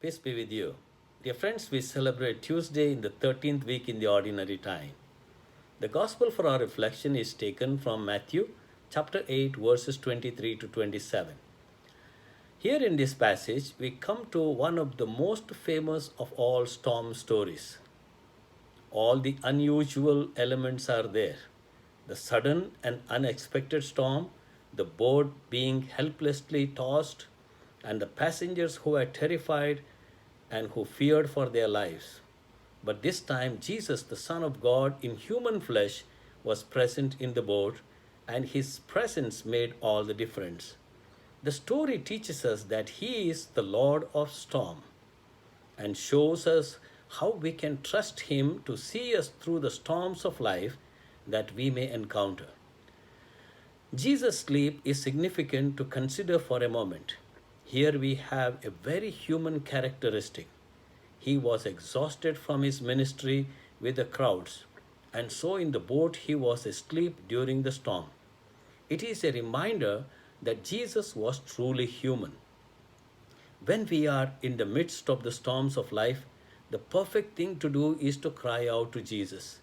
Peace be with you. Dear friends, we celebrate Tuesday in the 13th week in the ordinary time. The gospel for our reflection is taken from Matthew chapter 8, verses 23 to 27. Here in this passage, we come to one of the most famous of all storm stories. All the unusual elements are there: the sudden and unexpected storm, the boat being helplessly tossed, and the passengers who were terrified and who feared for their lives. But this time, Jesus, the Son of God in human flesh, was present in the boat, and his presence made all the difference. The story teaches us that he is the Lord of storm and shows us how we can trust him to see us through the storms of life that we may encounter. Jesus' sleep is significant to consider for a moment. Here we have a very human characteristic. He was exhausted from his ministry with the crowds, and so in the boat he was asleep during the storm. It is a reminder that Jesus was truly human. When we are in the midst of the storms of life, the perfect thing to do is to cry out to Jesus.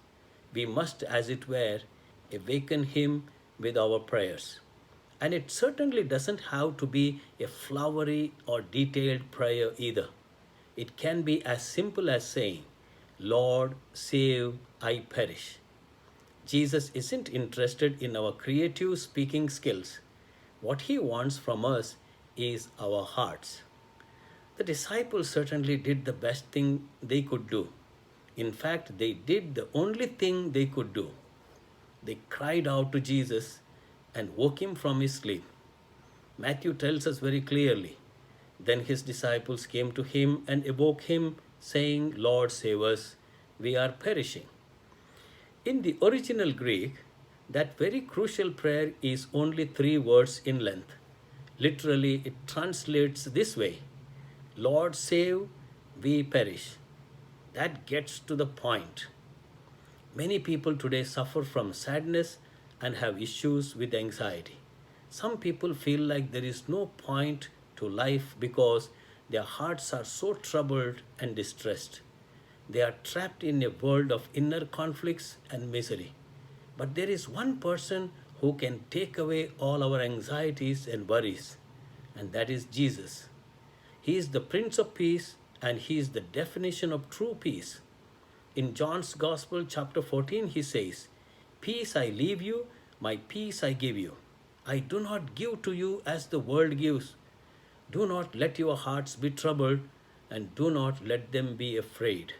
We must, as it were, awaken him with our prayers. And it certainly doesn't have to be a flowery or detailed prayer either. It can be as simple as saying, "Lord, save, I perish." Jesus isn't interested in our creative speaking skills. What he wants from us is our hearts. The disciples certainly did the best thing they could do. In fact, they did the only thing they could do. They cried out to Jesus and woke him from his sleep. Matthew tells us very clearly, "Then his disciples came to him and awoke him, saying, 'Lord, save us, we are perishing.'" In the original Greek, that very crucial prayer is only 3 words in length. Literally, it translates this way: "Lord, save, we perish." That gets to the point. Many people today suffer from sadness and have issues with anxiety. Some people feel like there is no point to life because their hearts are so troubled and distressed. They are trapped in a world of inner conflicts and misery. But there is one person who can take away all our anxieties and worries, and that is Jesus. He is the Prince of Peace, and he is the definition of true peace. In John's Gospel, chapter 14, he says, "Peace I leave you, my peace I give you. I do not give to you as the world gives. Do not let your hearts be troubled, and do not let them be afraid."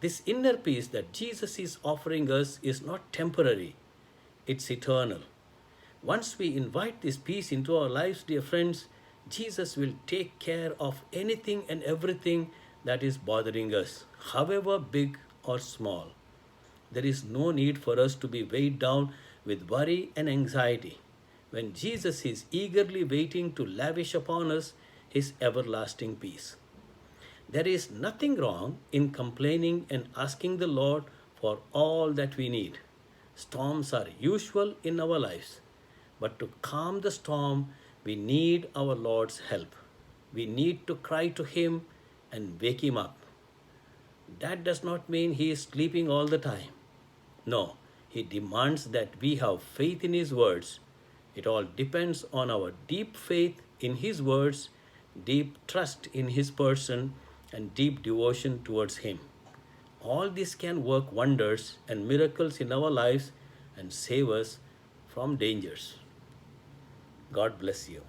This inner peace that Jesus is offering us is not temporary, it's eternal. Once we invite this peace into our lives, dear friends, Jesus will take care of anything and everything that is bothering us, however big or small. There is no need for us to be weighed down with worry and anxiety when Jesus is eagerly waiting to lavish upon us his everlasting peace. There is nothing wrong in complaining and asking the Lord for all that we need. Storms are usual in our lives, but to calm the storm, we need our Lord's help. We need to cry to him and wake him up. That does not mean he is sleeping all the time. No, he demands that we have faith in his words. It all depends on our deep faith in his words, deep trust in his person, and deep devotion towards him. All this can work wonders and miracles in our lives and save us from dangers. God bless you.